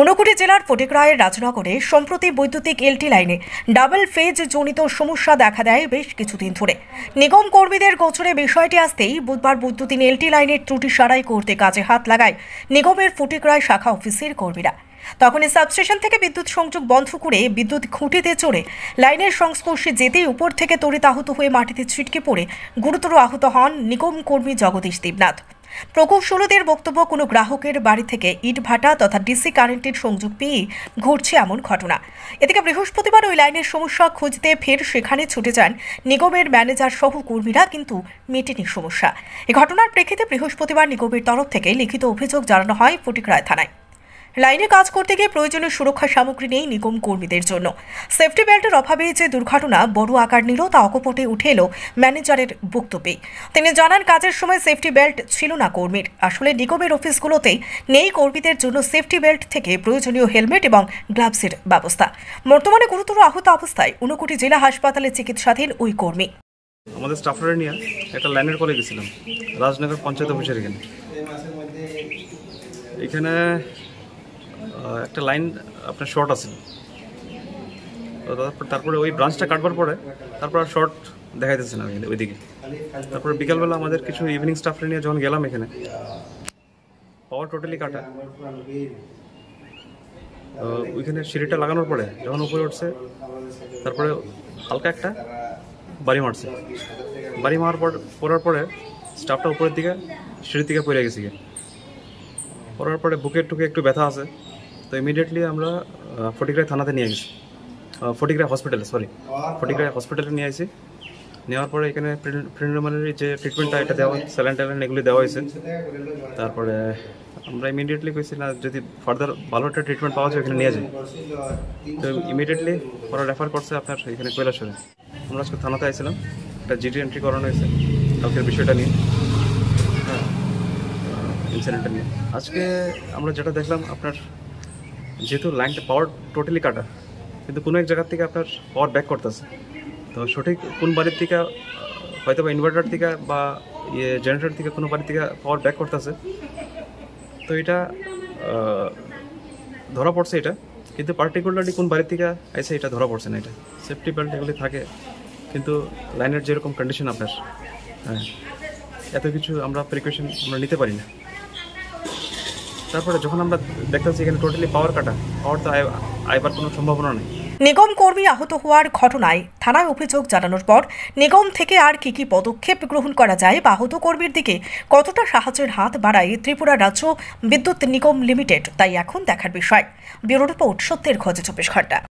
ঊনকোটি জেলার ফটিকরায়ের রাজনগরে সম্প্রতি বৈদ্যুতিক এলটি লাইনে ডাবল ফেজ জনিত সমস্যা দেখা দেয় বেশ কিছুদিন ধরে। নিগম কর্মীদের গোচরে বিষয়টি আসতেই বুধবার বৈদ্যুতিক এলটি লাইনের ত্রুটি সারাই করতে কাজে হাত লাগায় নিগমের ফটিকরায় শাখা অফিসের কর্মীরা। তখনই সাবস্টেশন থেকে বিদ্যুৎ সংযোগ বন্ধ করে বিদ্যুৎ খুঁটিতে চড়ে লাইনের সংস্পর্শে যেতেই উপর থেকে তড়িৎ আহত হয়ে মাটিতে ছিটকে পড়ে গুরুতর আহত হন নিগম কর্মী জগদীশ দেবনাথ। প্রকৌশলীদের বক্তব্য, কোনো গ্রাহকের বাড়ি থেকে ইট ভাটা তথা ডিসি কারেন্টের সংযোগ পেয়ে ঘটছে এমন ঘটনা। এদিকে বৃহস্পতিবার ওই লাইনের সমস্যা খুঁজতে ফের সেখানে ছুটে যান নিগমের ম্যানেজার সহ কর্মীরা, কিন্তু মেটেনি সমস্যা। এই ঘটনার প্রেক্ষিতে বৃহস্পতিবার নিগমের তরফ থেকে লিখিত অভিযোগ জানানো হয় ফটিকরায় থানায়। লাইনে কাজ করতে গিয়ে প্রয়োজনীয় সুরক্ষা সামগ্রী নেই নিগম কর্মীদের জন্য। সেফটি বেল্টের অভাবে যে দুর্ঘটনা বড় আকার নিল তা অকপটে উঠে এলো ম্যানেজারের বক্তব্যে। তিনি জানান, কাজের সময় সেফটি বেল্ট ছিল না কর্মীর। আসলে নিগমের অফিসগুলোতেই নেই কর্মীদের জন্য সেফটি বেল্ট থেকে প্রয়োজনীয় হেলমেট এবং গ্লাভসের ব্যবস্থা। বর্তমানে গুরুতর আহত অবস্থায় ঊনকোটি জেলা হাসপাতালে চিকিৎসাধীন ওই কর্মী। আমাদের স্টাফরা নিয়ে একটা লাইনের কলে গেছিলাম, রাজনগর পঞ্চায়েত অফিসের এখানে একটা লাইন আপনার শর্ট আছে। তারপরে ওই ব্রাঞ্চটা কাটবার পরে তারপর শর্ট দেখাইতেছে না ওইদিকে। তারপরে বিকালবেলা আমাদের কিছু ইভিনিং স্টাফরা নিয়ে যখন গেলাম, এখানে পাওয়ার টোটালি কাটা। ওইখানে সিঁড়িটা লাগানোর পরে যখন উপরে উঠছে, তারপরে হালকা একটা বাড়ি মারছে। বাড়ি পড়ার পরে স্টাফটা উপরের দিকে সিঁড়ির দিকে পড়ে গেছে। পড়ার পরে বুকের টুকে একটু ব্যথা আছে, তো ইমিডিয়েটলি আমরা ফটিকরায় থানাতে নিয়ে গেছি, ফটিকরায় হসপিটালে নিয়ে আসি। নেওয়ার পরে এখানে প্রিলিমিনারি যে ট্রিটমেন্টটা এটা দেওয়া, স্যালাইন ট্যালাইন এগুলি দেওয়া হয়েছে। তারপরে আমরা ইমিডিয়েটলি কইছি না, যদি ফার্দার ভালো একটা ট্রিটমেন্ট পাওয়া যায় এখানে নিয়ে যাই। তো ইমিডিয়েটলি ওরা রেফার করছে আপনার এখানে কৈলাসহরে। আমরা আজকে থানাতে আসছিলাম, একটা জিডি এন্ট্রি করানো হয়েছে কালকের বিষয়টা নিয়ে, ইনসিডেন্টটা নিয়ে। আজকে আমরা যেটা দেখলাম, আপনার যেহেতু লাইনটা পাওয়ার টোটালি কাটা, কিন্তু কোনো এক জায়গার থেকে আপনার পাওয়ার ব্যাক করতেছে। তো সঠিক কোন বাড়ির থেকে, হয়তো বা ইনভার্টার থেকে বা জেনারেটর থেকে কোনো বাড়ির থেকে পাওয়ার ব্যাক করতেছে। তো এটা ধরা পড়ছে এটা, কিন্তু পার্টিকুলারলি কোন বাড়ির থেকে আইসে এটা ধরা পড়ছে না। এটা সেফটি বেল্ট এগুলি থাকে, কিন্তু লাইনের যেরকম কন্ডিশন আপনার, এত কিছু আমরা প্রিকশন আমরা নিতে পারি না। তারপরে যখন আমরা দেখতেছি এখানে টোটালি পাওয়ার কাটা, পাওয়ার তো আইবার কোনো সম্ভাবনা নেই। নিগম কর্মী আহত হওয়ার ঘটনায় থানায় অভিযোগ জানানোর পর নিগম থেকে আর কি পদক্ষেপ গ্রহণ করা যায় বা আহত কর্মীর দিকে কতটা সাহায্যের হাত বাড়ায় ত্রিপুরা রাজ্য বিদ্যুৎ নিগম লিমিটেড, তাই এখন দেখার বিষয়। ব্যুরো রিপোর্ট, সত্যের খোঁজে 24 ঘন্টা।